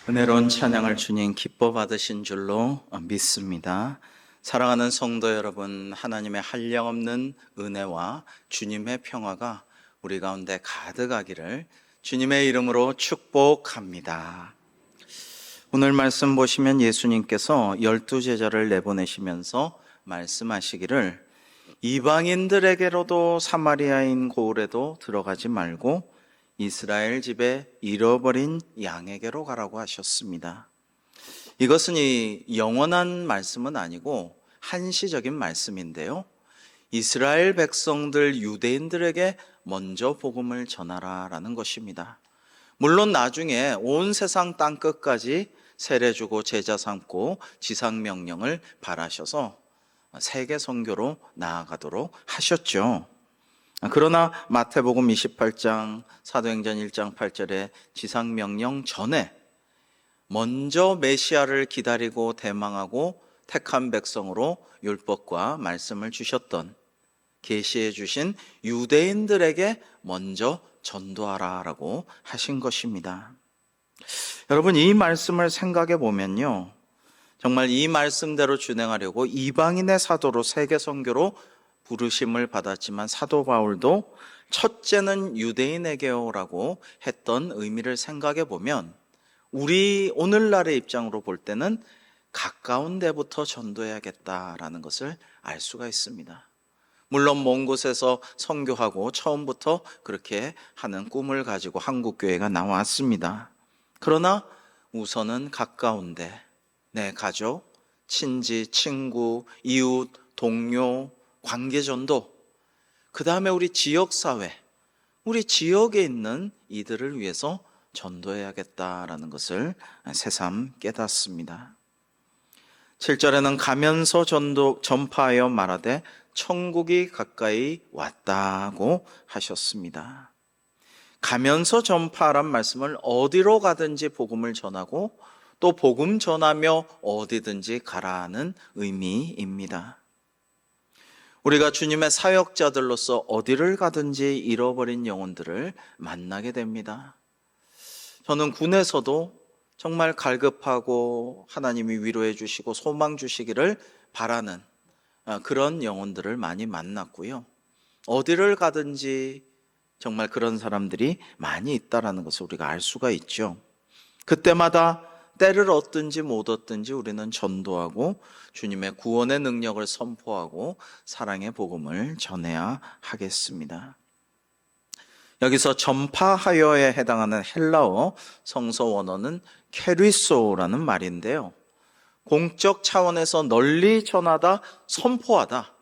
은혜로운 찬양을 주님 기뻐 받으신 줄로 믿습니다. 사랑하는 성도 여러분, 하나님의 한량없는 은혜와 주님의 평화가 우리 가운데 가득하기를 주님의 이름으로 축복합니다. 오늘 말씀 보시면 예수님께서 12제자를 내보내시면서 말씀하시기를 이방인들에게로도 사마리아인 고을에도 들어가지 말고 이스라엘 집에 잃어버린 양에게로 가라고 하셨습니다. 이것은 이 영원한 말씀은 아니고 한시적인 말씀인데요. 이스라엘 백성들 유대인들에게 먼저 복음을 전하라라는 것입니다. 물론 나중에 온 세상 땅끝까지 세례 주고 제자 삼고 지상 명령을 발하셔서 세계 선교로 나아가도록 하셨죠. 그러나 마태복음 28장, 사도행전 1장 8절에 지상명령 전에 먼저 메시아를 기다리고 대망하고 택한 백성으로 율법과 말씀을 주셨던, 계시해 주신 유대인들에게 먼저 전도하라라고 하신 것입니다. 여러분, 이 말씀을 생각해 보면요, 정말 이 말씀대로 준행하려고 이방인의 사도로 세계 선교로 부르심을 받았지만 사도 바울도 첫째는 유대인에게요라고 했던 의미를 생각해 보면 우리 오늘날의 입장으로 볼 때는 가까운 데부터 전도해야겠다라는 것을 알 수가 있습니다. 물론 먼 곳에서 선교하고 처음부터 그렇게 하는 꿈을 가지고 한국교회가 나왔습니다. 그러나 우선은 가까운 데, 내 가족, 친지, 친구, 이웃, 동료, 관계전도, 그 다음에 우리 지역사회, 우리 지역에 있는 이들을 위해서 전도해야겠다라는 것을 새삼 깨닫습니다. 7절에는 가면서 전파하여 말하되 천국이 가까이 왔다고 하셨습니다. 가면서 전파란 말씀을 어디로 가든지 복음을 전하고 또 복음 전하며 어디든지 가라는 의미입니다. 우리가 주님의 사역자들로서 어디를 가든지 잃어버린 영혼들을 만나게 됩니다. 저는 군에서도 정말 갈급하고 하나님이 위로해 주시고 소망 주시기를 바라는 그런 영혼들을 많이 만났고요. 어디를 가든지 정말 그런 사람들이 많이 있다는 것을 우리가 알 수가 있죠. 그때마다 때를 얻든지 못 얻든지 우리는 전도하고 주님의 구원의 능력을 선포하고 사랑의 복음을 전해야 하겠습니다. 여기서 전파하여에 해당하는 헬라어 성서 원어는 케리소라는 말인데요. 공적 차원에서 널리 전하다, 선포하다,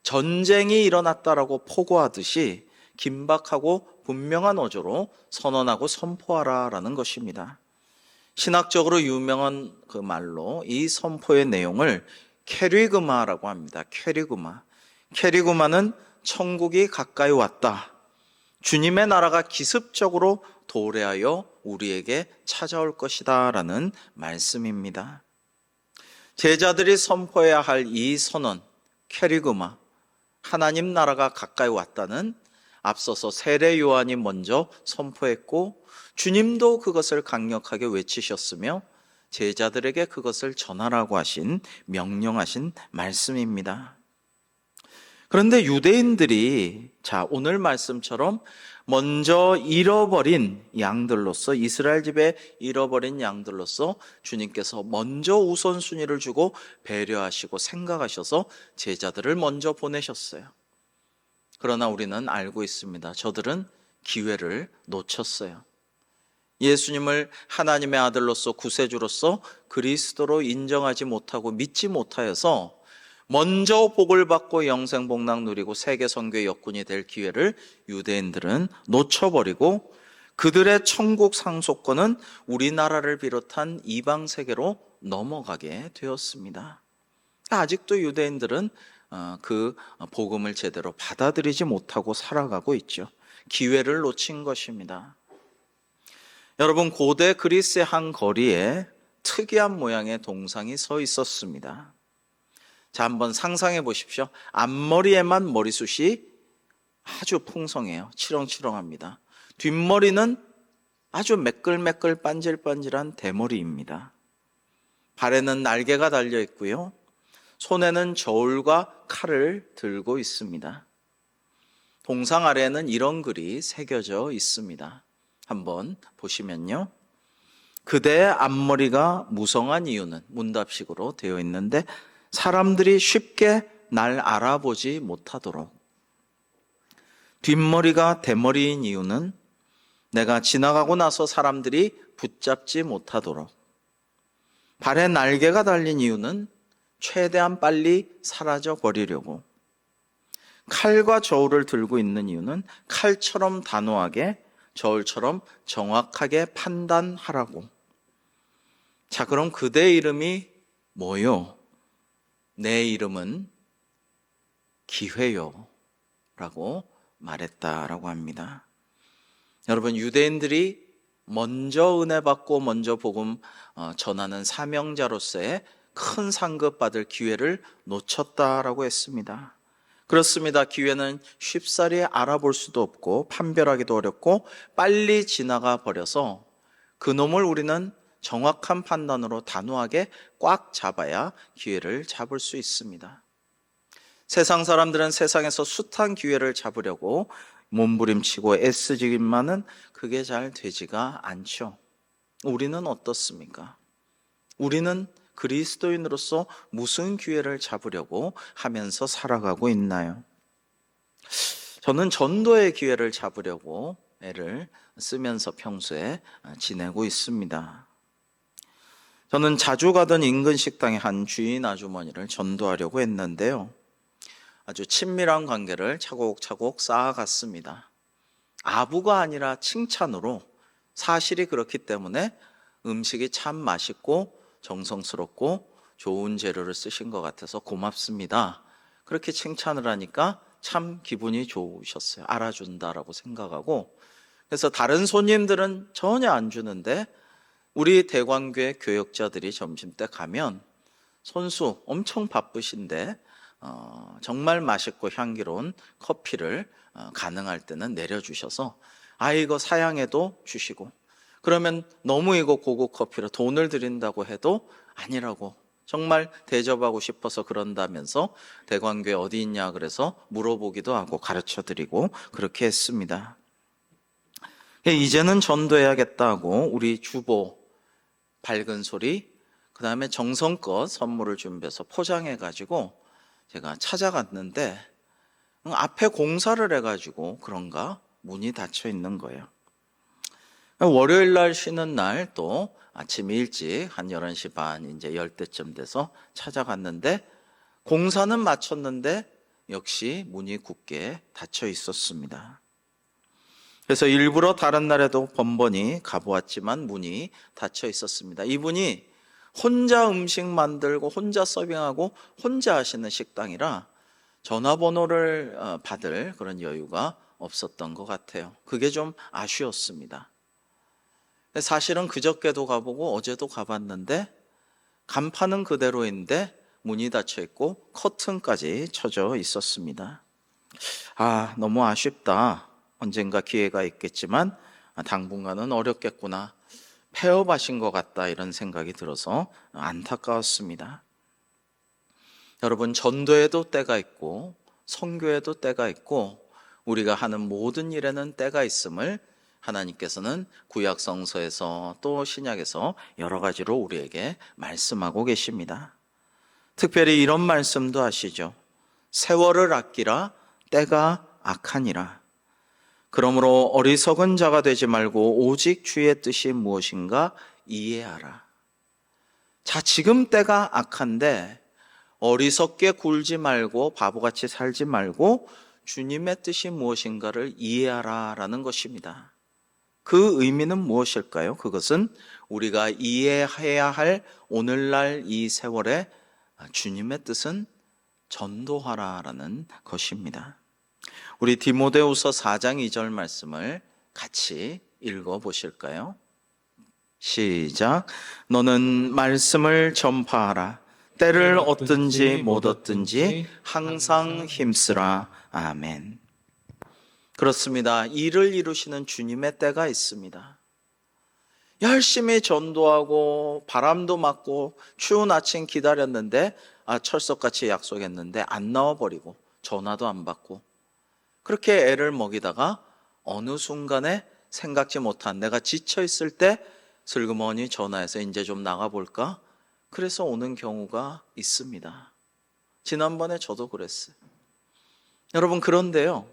전쟁이 일어났다라고 포고하듯이 긴박하고 분명한 어조로 선언하고 선포하라라는 것입니다. 신학적으로 유명한 그 말로 이 선포의 내용을 캐리그마라고 합니다. 캐리그마는 천국이 가까이 왔다, 주님의 나라가 기습적으로 도래하여 우리에게 찾아올 것이다 라는 말씀입니다. 제자들이 선포해야 할 이 선언, 캐리그마, 하나님 나라가 가까이 왔다는 앞서서 세례 요한이 먼저 선포했고 주님도 그것을 강력하게 외치셨으며 제자들에게 그것을 전하라고 하신, 명령하신 말씀입니다. 그런데 유대인들이 오늘 말씀처럼 먼저 잃어버린 양들로서, 이스라엘 집에 잃어버린 양들로서 주님께서 먼저 우선순위를 주고 배려하시고 생각하셔서 제자들을 먼저 보내셨어요. 그러나 우리는 알고 있습니다. 저들은 기회를 놓쳤어요. 예수님을 하나님의 아들로서 구세주로서 그리스도로 인정하지 못하고 믿지 못하여서 먼저 복을 받고 영생복락 누리고 세계 선교의 역군이 될 기회를 유대인들은 놓쳐버리고 그들의 천국 상속권은 우리나라를 비롯한 이방 세계로 넘어가게 되었습니다. 아직도 유대인들은 그 복음을 제대로 받아들이지 못하고 살아가고 있죠. 기회를 놓친 것입니다. 여러분, 고대 그리스의 한 거리에 특이한 모양의 동상이 서 있었습니다. 자, 한번 상상해 보십시오. 앞머리에만 머리숱이 아주 풍성해요. 치렁치렁합니다. 뒷머리는 아주 매끌매끌 반질반질한 대머리입니다. 발에는 날개가 달려 있고요. 손에는 저울과 칼을 들고 있습니다. 동상 아래에는 이런 글이 새겨져 있습니다. 한번 보시면요. 그대의 앞머리가 무성한 이유는 문답식으로 되어 있는데 사람들이 쉽게 날 알아보지 못하도록, 뒷머리가 대머리인 이유는 내가 지나가고 나서 사람들이 붙잡지 못하도록, 발에 날개가 달린 이유는 최대한 빨리 사라져 버리려고, 칼과 저울을 들고 있는 이유는 칼처럼 단호하게, 저울처럼 정확하게 판단하라고. 자, 그럼 그대의 이름이 뭐요? 내 이름은 기회요 라고 말했다라고 합니다. 여러분, 유대인들이 먼저 은혜 받고 먼저 복음 전하는 사명자로서의 큰 상급 받을 기회를 놓쳤다라고 했습니다. 그렇습니다. 기회는 쉽사리 알아볼 수도 없고 판별하기도 어렵고 빨리 지나가 버려서 그놈을 우리는 정확한 판단으로 단호하게 꽉 잡아야 기회를 잡을 수 있습니다. 세상 사람들은 세상에서 숱한 기회를 잡으려고 몸부림치고 애쓰지만은 그게 잘 되지가 않죠. 우리는 어떻습니까? 우리는 그리스도인으로서 무슨 기회를 잡으려고 하면서 살아가고 있나요? 저는 전도의 기회를 잡으려고 애를 쓰면서 평소에 지내고 있습니다. 저는 자주 가던 인근 식당의 한 주인 아주머니를 전도하려고 했는데요. 아주 친밀한 관계를 차곡차곡 쌓아갔습니다. 아부가 아니라 칭찬으로, 사실이 그렇기 때문에 음식이 참 맛있고 정성스럽고 좋은 재료를 쓰신 것 같아서 고맙습니다. 그렇게 칭찬을 하니까 참 기분이 좋으셨어요. 알아준다라고 생각하고. 그래서 다른 손님들은 전혀 안 주는데 우리 대관교회 교역자들이 점심때 가면 손수 엄청 바쁘신데 정말 맛있고 향기로운 커피를 가능할 때는 내려주셔서 이거 사양해도 주시고, 그러면 너무 이거 고급 커피로 돈을 드린다고 해도 아니라고, 정말 대접하고 싶어서 그런다면서 대관교회 어디 있냐 그래서 물어보기도 하고 가르쳐드리고 그렇게 했습니다. 이제는 전도해야겠다고 우리 주보 밝은 소리, 그 다음에 정성껏 선물을 준비해서 포장해가지고 제가 찾아갔는데 앞에 공사를 해가지고 그런가 문이 닫혀 있는 거예요. 월요일 날 쉬는 날 또 아침 일찍 한 11시 반 이제 10대쯤 돼서 찾아갔는데 공사는 마쳤는데 역시 문이 굳게 닫혀 있었습니다. 그래서 일부러 다른 날에도 번번이 가보았지만 문이 닫혀 있었습니다. 이분이 혼자 음식 만들고 혼자 서빙하고 혼자 하시는 식당이라 전화번호를 받을 그런 여유가 없었던 것 같아요. 그게 좀 아쉬웠습니다. 사실은 그저께도 가보고 어제도 가봤는데 간판은 그대로인데 문이 닫혀 있고 커튼까지 쳐져 있었습니다. 너무 아쉽다. 언젠가 기회가 있겠지만 당분간은 어렵겠구나. 폐업하신 것 같다 이런 생각이 들어서 안타까웠습니다. 여러분, 전도에도 때가 있고 선교에도 때가 있고 우리가 하는 모든 일에는 때가 있음을 하나님께서는 구약 성서에서 또 신약에서 여러 가지로 우리에게 말씀하고 계십니다. 특별히 이런 말씀도 하시죠. 세월을 아끼라 때가 악하니라. 그러므로 어리석은 자가 되지 말고 오직 주의 뜻이 무엇인가 이해하라. 자, 지금 때가 악한데 어리석게 굴지 말고 바보같이 살지 말고 주님의 뜻이 무엇인가를 이해하라라는 것입니다. 그 의미는 무엇일까요? 그것은 우리가 이해해야 할 오늘날 이 세월에 주님의 뜻은 전도하라라는 것입니다. 우리 디모데후서 4장 2절 말씀을 같이 읽어보실까요? 시작. 너는 말씀을 전파하라. 때를 얻든지 못 얻든지 항상 힘쓰라. 아멘. 그렇습니다. 일을 이루시는 주님의 때가 있습니다. 열심히 전도하고 바람도 맞고 추운 아침 기다렸는데 철석같이 약속했는데 안 나와버리고 전화도 안 받고 그렇게 애를 먹이다가 어느 순간에 생각지 못한 내가 지쳐있을 때 슬그머니 전화해서 이제 좀 나가볼까? 그래서 오는 경우가 있습니다. 지난번에 저도 그랬어요. 여러분, 그런데요,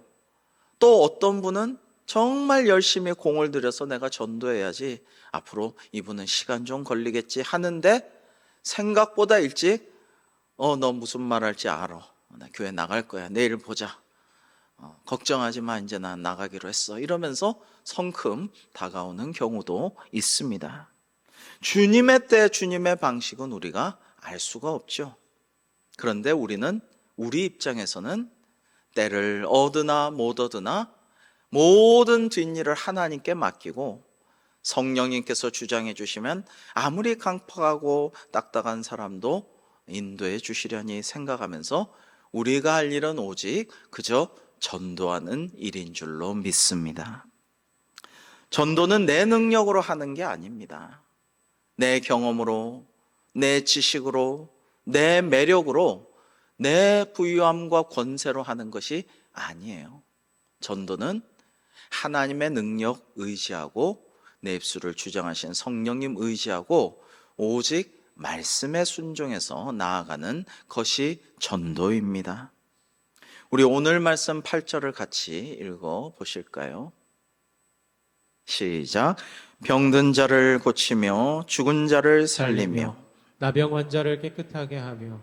또 어떤 분은 정말 열심히 공을 들여서 내가 전도해야지, 앞으로 이분은 시간 좀 걸리겠지 하는데 생각보다 일찍 너 무슨 말 할지 알아. 나 교회 나갈 거야. 내일 보자. 걱정하지 마. 이제 난 나가기로 했어. 이러면서 성큼 다가오는 경우도 있습니다. 주님의 때, 주님의 방식은 우리가 알 수가 없죠. 그런데 우리는 우리 입장에서는 때를 얻으나 못 얻으나 모든 뒷일을 하나님께 맡기고 성령님께서 주장해 주시면 아무리 강팍하고 딱딱한 사람도 인도해 주시려니 생각하면서 우리가 할 일은 오직 그저 전도하는 일인 줄로 믿습니다. 전도는 내 능력으로 하는 게 아닙니다. 내 경험으로, 내 지식으로, 내 매력으로, 내 부유함과 권세로 하는 것이 아니에요. 전도는 하나님의 능력 의지하고 내 입술을 주장하신 성령님 의지하고 오직 말씀에 순종해서 나아가는 것이 전도입니다. 우리 오늘 말씀 8절을 같이 읽어 보실까요? 시작. 병든 자를 고치며 죽은 자를 살리며 나병 환자를 깨끗하게 하며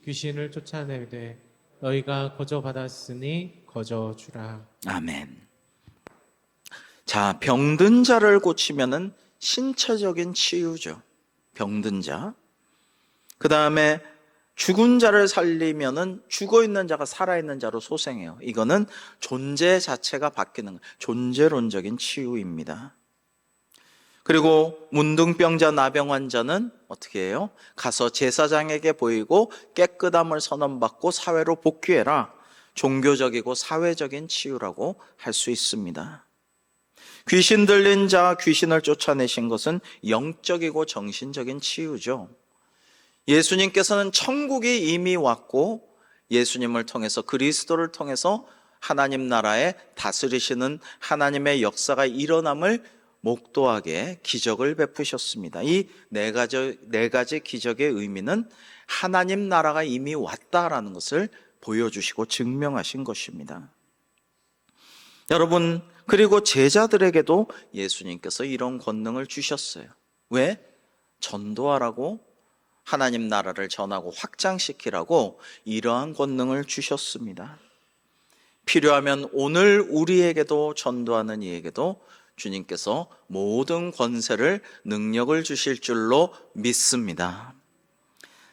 귀신을 쫓아내되 너희가 거저 받았으니 거저 주라. 아멘. 자, 병든 자를 고치면은 신체적인 치유죠. 병든 자. 그 다음에 죽은 자를 살리면은 죽어 있는 자가 살아 있는 자로 소생해요. 이거는 존재 자체가 바뀌는 거예요. 존재론적인 치유입니다. 그리고 문둥병자, 나병 환자는 어떻게 해요? 가서 제사장에게 보이고 깨끗함을 선언받고 사회로 복귀해라. 종교적이고 사회적인 치유라고 할 수 있습니다. 귀신 들린 자, 귀신을 쫓아내신 것은 영적이고 정신적인 치유죠. 예수님께서는 천국이 이미 왔고 예수님을 통해서, 그리스도를 통해서 하나님 나라에 다스리시는 하나님의 역사가 일어남을 목도하게 기적을 베푸셨습니다. 이 네 가지 기적의 의미는 하나님 나라가 이미 왔다라는 것을 보여주시고 증명하신 것입니다. 여러분, 그리고 제자들에게도 예수님께서 이런 권능을 주셨어요. 왜? 전도하라고, 하나님 나라를 전하고 확장시키라고 이러한 권능을 주셨습니다. 필요하면 오늘 우리에게도, 전도하는 이에게도 주님께서 모든 권세를, 능력을 주실 줄로 믿습니다.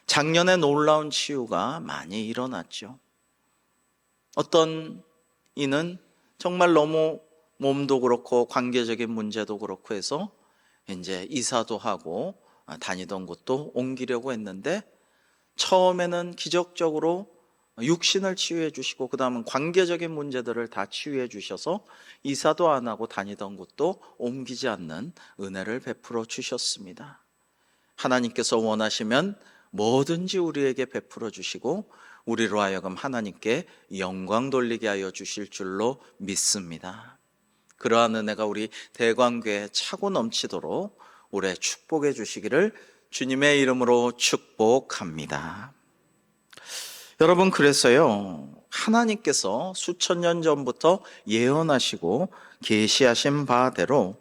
작년에 놀라운 치유가 많이 일어났죠. 어떤 이는 정말 너무 몸도 그렇고 관계적인 문제도 그렇고 해서 이제 이사도 하고 다니던 곳도 옮기려고 했는데 처음에는 기적적으로 육신을 치유해 주시고 그 다음은 관계적인 문제들을 다 치유해 주셔서 이사도 안 하고 다니던 곳도 옮기지 않는 은혜를 베풀어 주셨습니다. 하나님께서 원하시면 뭐든지 우리에게 베풀어 주시고 우리로 하여금 하나님께 영광 돌리게 하여 주실 줄로 믿습니다. 그러한 은혜가 우리 대광교회에 차고 넘치도록 올해 축복해 주시기를 주님의 이름으로 축복합니다. 여러분, 그래서요, 하나님께서 수천 년 전부터 예언하시고 계시하신 바대로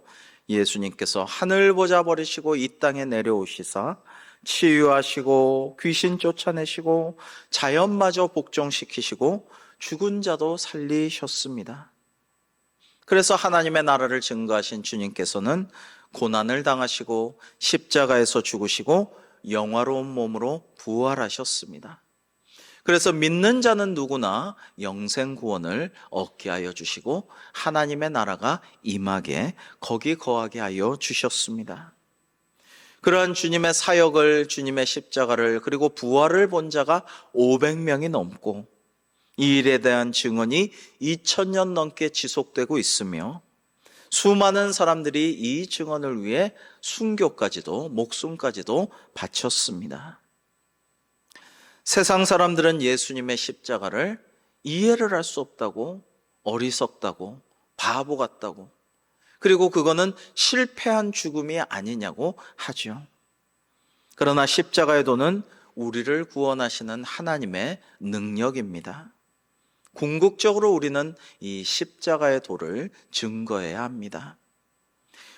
예수님께서 하늘 보좌 버리시고 이 땅에 내려오시사 치유하시고 귀신 쫓아내시고 자연마저 복종시키시고 죽은 자도 살리셨습니다. 그래서 하나님의 나라를 증거하신 주님께서는 고난을 당하시고 십자가에서 죽으시고 영화로운 몸으로 부활하셨습니다. 그래서 믿는 자는 누구나 영생 구원을 얻게 하여 주시고 하나님의 나라가 임하게, 거기 거하게 하여 주셨습니다. 그러한 주님의 사역을, 주님의 십자가를, 그리고 부활을 본 자가 500명이 넘고 이 일에 대한 증언이 2000년 넘게 지속되고 있으며 수많은 사람들이 이 증언을 위해 순교까지도 목숨까지도 바쳤습니다. 세상 사람들은 예수님의 십자가를 이해를 할 수 없다고, 어리석다고, 바보 같다고, 그리고 그거는 실패한 죽음이 아니냐고 하죠. 그러나 십자가의 도는 우리를 구원하시는 하나님의 능력입니다. 궁극적으로 우리는 이 십자가의 도를 증거해야 합니다.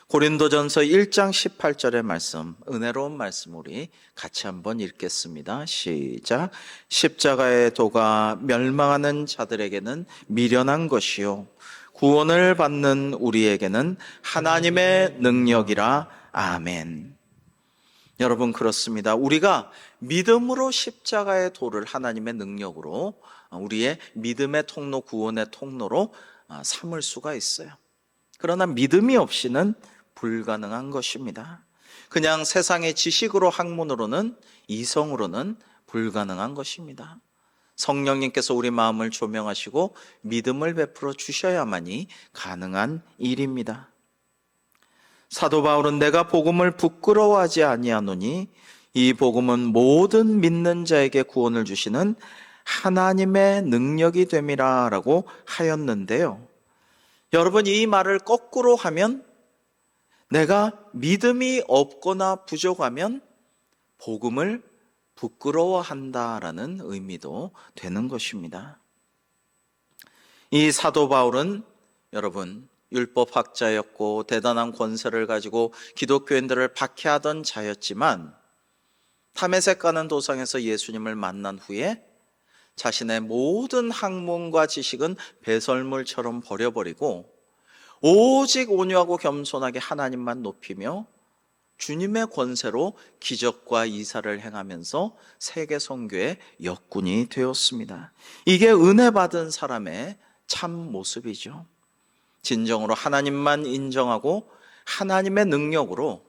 고린도전서 1장 18절의 말씀, 은혜로운 말씀 우리 같이 한번 읽겠습니다. 시작. 십자가의 도가 멸망하는 자들에게는 미련한 것이요 구원을 받는 우리에게는 하나님의 능력이라. 아멘. 여러분, 그렇습니다. 우리가 믿음으로 십자가의 도를 하나님의 능력으로 우리의 믿음의 통로, 구원의 통로로 삼을 수가 있어요. 그러나 믿음이 없이는 불가능한 것입니다. 그냥 세상의 지식으로, 학문으로는, 이성으로는 불가능한 것입니다. 성령님께서 우리 마음을 조명하시고 믿음을 베풀어 주셔야만이 가능한 일입니다. 사도 바울은 내가 복음을 부끄러워하지 아니하노니 이 복음은 모든 믿는 자에게 구원을 주시는 하나님의 능력이 됨이라 라고 하였는데요. 여러분, 이 말을 거꾸로 하면 내가 믿음이 없거나 부족하면 복음을 부끄러워한다라는 의미도 되는 것입니다. 이 사도 바울은 여러분 율법학자였고 대단한 권세를 가지고 기독교인들을 박해하던 자였지만 다메섹 가는 도상에서 예수님을 만난 후에 자신의 모든 학문과 지식은 배설물처럼 버려버리고 오직 온유하고 겸손하게 하나님만 높이며 주님의 권세로 기적과 이사를 행하면서 세계 선교의 역군이 되었습니다. 이게 은혜 받은 사람의 참 모습이죠. 진정으로 하나님만 인정하고 하나님의 능력으로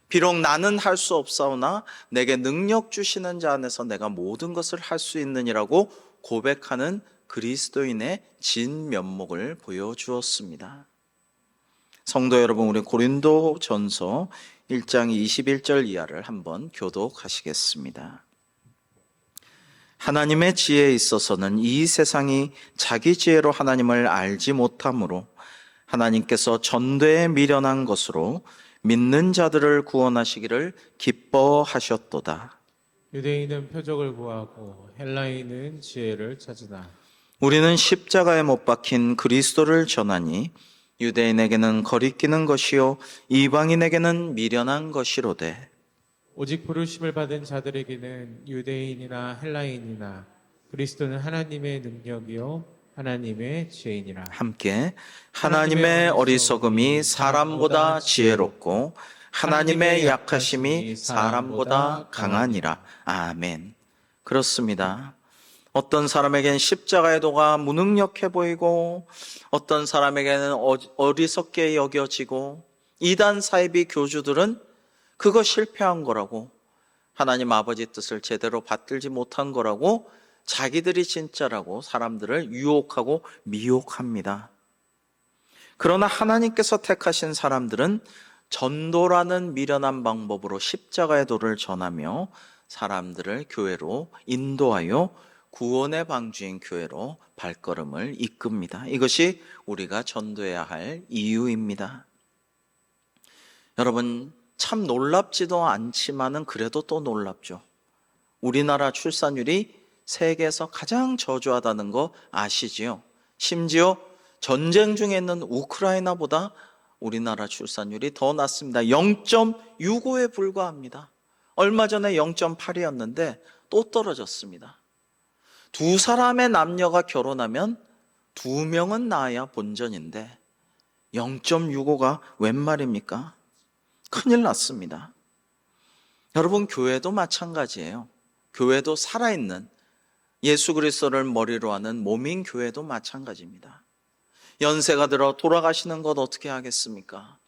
비록 나는 할 수 없사오나 내게 능력 주시는 자 안에서 내가 모든 것을 할 수 있느니라고 고백하는 그리스도인의 진면목을 보여주었습니다. 성도 여러분, 우리 고린도전서 1장 21절 이하를 한번 교독하시겠습니다. 하나님의 지혜에 있어서는 이 세상이 자기 지혜로 하나님을 알지 못하므로 하나님께서 전대에 미련한 것으로 믿는 자들을 구원하시기를 기뻐하셨도다. 유대인은 표적을 구하고 헬라인은 지혜를 찾으나 우리는 십자가에 못 박힌 그리스도를 전하니 유대인에게는 거리끼는 것이요 이방인에게는 미련한 것이로되 오직 부르심을 받은 자들에게는 유대인이나 헬라인이나 그리스도는 하나님의 능력이요 하나님의 지혜이니라. 함께 하나님의 어리석음이 사람보다 지혜롭고 하나님의 약하심이 사람보다 강하니라. 아멘. 그렇습니다. 어떤 사람에게는 십자가의 도가 무능력해 보이고 어떤 사람에게는 어리석게 여겨지고 이단 사이비 교주들은 그거 실패한 거라고, 하나님 아버지 뜻을 제대로 받들지 못한 거라고 자기들이 진짜라고 사람들을 유혹하고 미혹합니다. 그러나 하나님께서 택하신 사람들은 전도라는 미련한 방법으로 십자가의 도를 전하며 사람들을 교회로 인도하여 구원의 방주인 교회로 발걸음을 이끕니다. 이것이 우리가 전도해야 할 이유입니다. 여러분, 참 놀랍지도 않지만은 그래도 또 놀랍죠. 우리나라 출산율이 세계에서 가장 저조하다는 거 아시지요? 심지어 전쟁 중에 있는 우크라이나보다 우리나라 출산율이 더 낮습니다. 0.65에 불과합니다. 얼마 전에 0.8이었는데 또 떨어졌습니다. 두 사람의 남녀가 결혼하면 2명은 낳아야 본전인데 0.65가 웬 말입니까? 큰일 났습니다. 여러분, 교회도 마찬가지예요. 교회도 살아있는 예수 그리스도를 머리로 하는 몸인 교회도 마찬가지입니다. 연세가 들어 돌아가시는 것 어떻게 하겠습니까?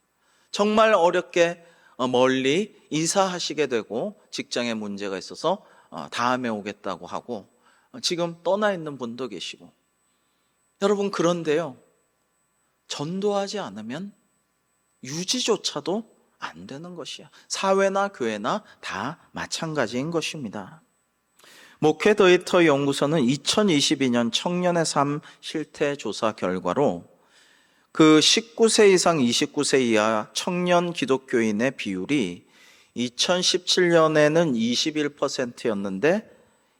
정말 어렵게 멀리 이사하시게 되고 직장에 문제가 있어서 다음에 오겠다고 하고 지금 떠나 있는 분도 계시고, 여러분, 그런데요, 전도하지 않으면 유지조차도 안 되는 것이야. 사회나 교회나 다 마찬가지인 것입니다. 목회 데이터 연구소는 2022년 청년의 삶 실태 조사 결과로 그 19세 이상 29세 이하 청년 기독교인의 비율이 2017년에는 21%였는데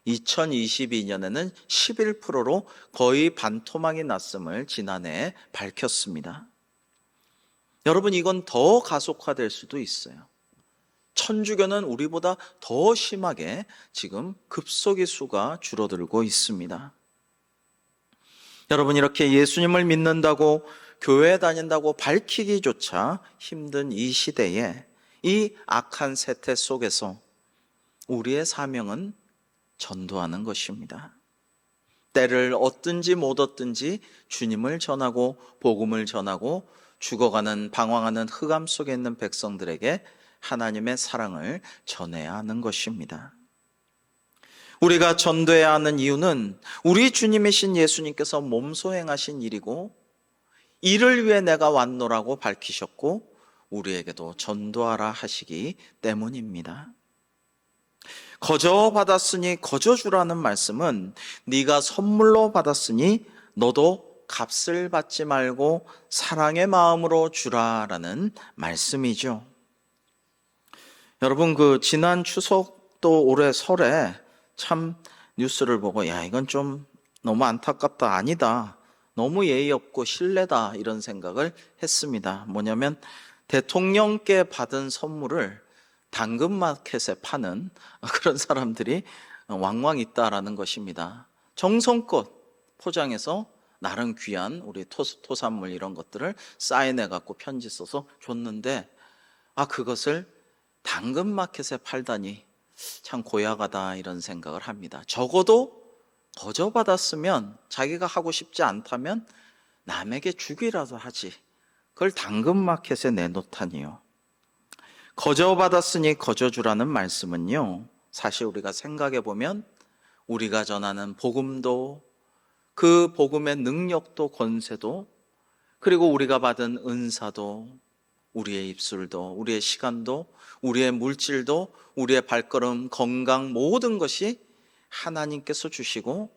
2022년에는 11%로 거의 반토막이 났음을 지난해 밝혔습니다. 여러분, 이건 더 가속화될 수도 있어요. 천주교는 우리보다 더 심하게 지금 급속히 수가 줄어들고 있습니다. 여러분, 이렇게 예수님을 믿는다고 교회 다닌다고 밝히기조차 힘든 이 시대에 이 악한 세태 속에서 우리의 사명은 전도하는 것입니다. 때를 얻든지 못 얻든지 주님을 전하고 복음을 전하고 죽어가는 방황하는 흑암 속에 있는 백성들에게 하나님의 사랑을 전해야 하는 것입니다. 우리가 전도해야 하는 이유는 우리 주님이신 예수님께서 몸소 행하신 일이고 이를 위해 내가 왔노라고 밝히셨고 우리에게도 전도하라 하시기 때문입니다. 거저 받았으니 거저 주라는 말씀은 네가 선물로 받았으니 너도 값을 받지 말고 사랑의 마음으로 주라라는 말씀이죠. 여러분, 지난 추석도 올해 설에 참 뉴스를 보고 야, 이건 좀 너무 안타깝다, 아니다, 너무 예의 없고 실례다 이런 생각을 했습니다. 뭐냐면 대통령께 받은 선물을 당근마켓에 파는 그런 사람들이 왕왕 있다라는 것입니다. 정성껏 포장해서 나름 귀한 우리 토산물 이런 것들을 사인해 갖고 편지 써서 줬는데 그것을 당근마켓에 팔다니 참 고약하다 이런 생각을 합니다. 적어도 거저 받았으면 자기가 하고 싶지 않다면 남에게 주기라도 하지, 그걸 당근마켓에 내놓다니요. 거저 받았으니 거저 주라는 말씀은요, 사실 우리가 생각해 보면 우리가 전하는 복음도 그 복음의 능력도 권세도 그리고 우리가 받은 은사도 우리의 입술도 우리의 시간도 우리의 물질도 우리의 발걸음 건강 모든 것이 하나님께서 주시고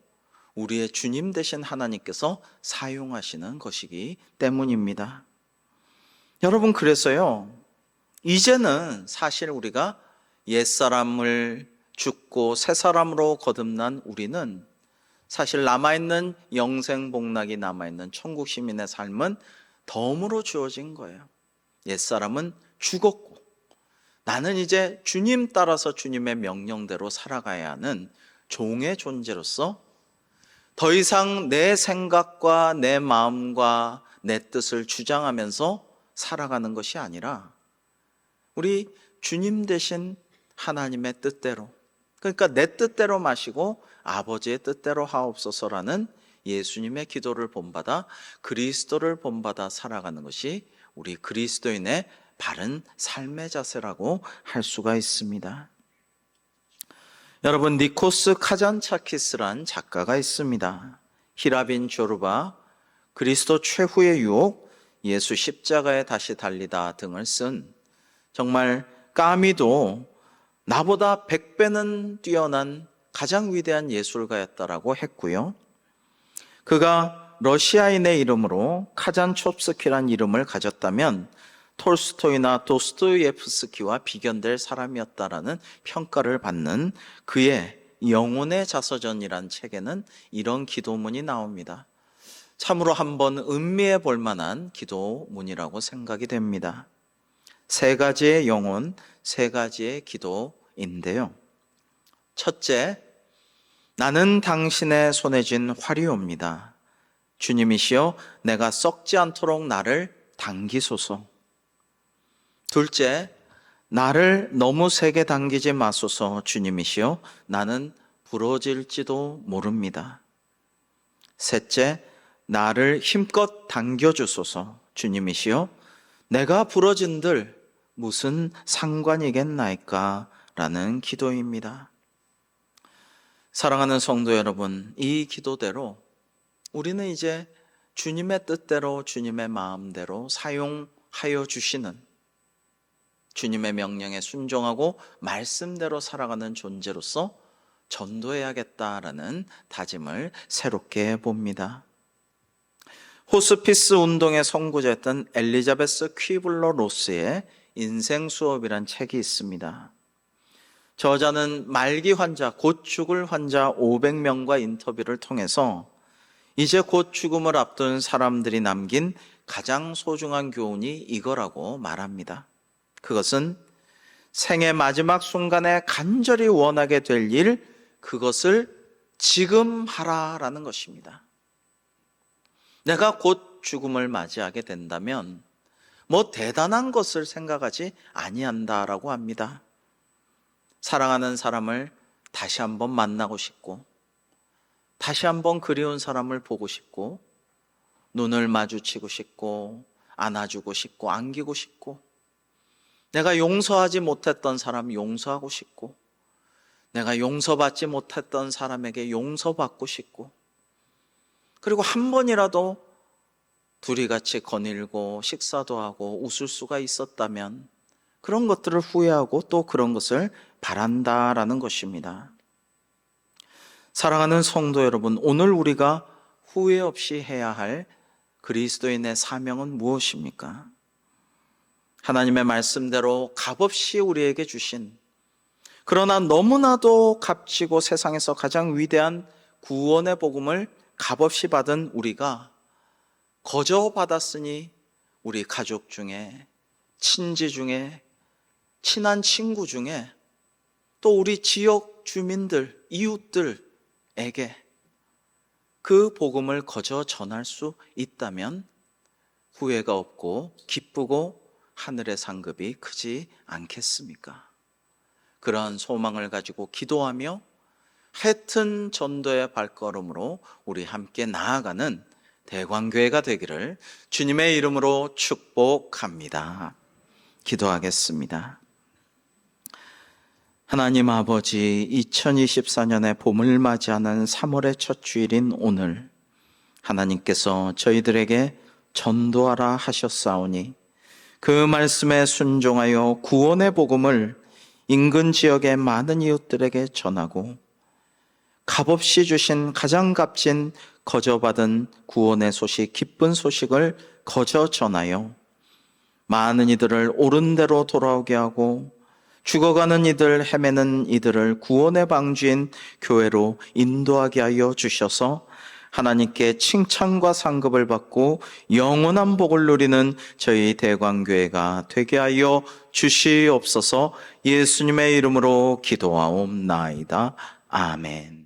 우리의 주님 되신 하나님께서 사용하시는 것이기 때문입니다. 여러분, 그래서요, 이제는 사실 우리가 옛사람을 죽고 새사람으로 거듭난 우리는 사실 남아있는 영생복락이 남아있는 천국 시민의 삶은 덤으로 주어진 거예요. 옛사람은 죽었고 나는 이제 주님 따라서 주님의 명령대로 살아가야 하는 종의 존재로서 더 이상 내 생각과 내 마음과 내 뜻을 주장하면서 살아가는 것이 아니라 우리 주님 되신 하나님의 뜻대로, 그러니까 내 뜻대로 마시고 아버지의 뜻대로 하옵소서라는 예수님의 기도를 본받아 그리스도를 본받아 살아가는 것이 우리 그리스도인의 바른 삶의 자세라고 할 수가 있습니다. 여러분, 니코스 카잔차키스란 작가가 있습니다. 히라빈 조르바, 그리스도 최후의 유혹, 예수 십자가에 다시 달리다 등을 쓴 정말 까미도 나보다 100배는 뛰어난 가장 위대한 예술가였다라고 했고요. 그가 러시아인의 이름으로 카잔초프스키란 이름을 가졌다면 톨스토이나 도스토예프스키와 비견될 사람이었다라는 평가를 받는 그의 영혼의 자서전이란 책에는 이런 기도문이 나옵니다. 참으로 한번 음미해 볼 만한 기도문이라고 생각이 됩니다. 3가지의 영혼, 3가지의 기도인데요. 첫째, 나는 당신의 손에 쥔 활이옵니다. 주님이시여, 내가 썩지 않도록 나를 당기소서. 둘째, 나를 너무 세게 당기지 마소서. 주님이시여, 나는 부러질지도 모릅니다. 셋째, 나를 힘껏 당겨주소서. 주님이시여, 내가 부러진들 무슨 상관이겠나이까? 라는 기도입니다. 사랑하는 성도 여러분, 이 기도대로 우리는 이제 주님의 뜻대로 주님의 마음대로 하여 주시는, 주님의 명령에 순종하고 말씀대로 살아가는 존재로서 전도해야겠다라는 다짐을 새롭게 봅니다. 호스피스 운동의 선구자였던 엘리자베스 퀴블러 로스의 인생 수업이란 책이 있습니다. 저자는 말기 환자, 곧 죽을 환자 500명과 인터뷰를 통해서 이제 곧 죽음을 앞둔 사람들이 남긴 가장 소중한 교훈이 이거라고 말합니다. 그것은 생의 마지막 순간에 간절히 원하게 될 일, 그것을 지금 하라라는 것입니다. 내가 곧 죽음을 맞이하게 된다면 뭐 대단한 것을 생각하지 아니한다라고 합니다. 사랑하는 사람을 다시 한번 만나고 싶고, 다시 한번 그리운 사람을 보고 싶고, 눈을 마주치고 싶고, 안아주고 싶고, 안기고 싶고, 내가 용서하지 못했던 사람 용서하고 싶고, 내가 용서받지 못했던 사람에게 용서받고 싶고, 그리고 한 번이라도 둘이 같이 거닐고 식사도 하고 웃을 수가 있었다면 그런 것들을 후회하고 또 그런 것을 바란다라는 것입니다. 사랑하는 성도 여러분, 오늘 우리가 후회 없이 해야 할 그리스도인의 사명은 무엇입니까? 하나님의 말씀대로 값없이 우리에게 주신, 그러나 너무나도 값지고 세상에서 가장 위대한 구원의 복음을 값없이 받은 우리가 거저 받았으니 우리 가족 중에, 친지 중에, 친한 친구 중에, 또 우리 지역 주민들, 이웃들에게 그 복음을 거저 전할 수 있다면 후회가 없고 기쁘고 하늘의 상급이 크지 않겠습니까? 그러한 소망을 가지고 기도하며 짙은 전도의 발걸음으로 우리 함께 나아가는 대광교회가 되기를 주님의 이름으로 축복합니다. 기도하겠습니다. 하나님 아버지, 2024년의 봄을 맞이하는 3월의 첫 주일인 오늘, 하나님께서 저희들에게 전도하라 하셨사오니 그 말씀에 순종하여 구원의 복음을 인근 지역의 많은 이웃들에게 전하고 값없이 주신 가장 값진 거저받은 구원의 소식, 기쁜 소식을 거저 전하여 많은 이들을 옳은 대로 돌아오게 하고 죽어가는 이들, 헤매는 이들을 구원의 방주인 교회로 인도하게 하여 주셔서 하나님께 칭찬과 상급을 받고 영원한 복을 누리는 저희 대광교회가 되게 하여 주시옵소서. 예수님의 이름으로 기도하옵나이다. 아멘.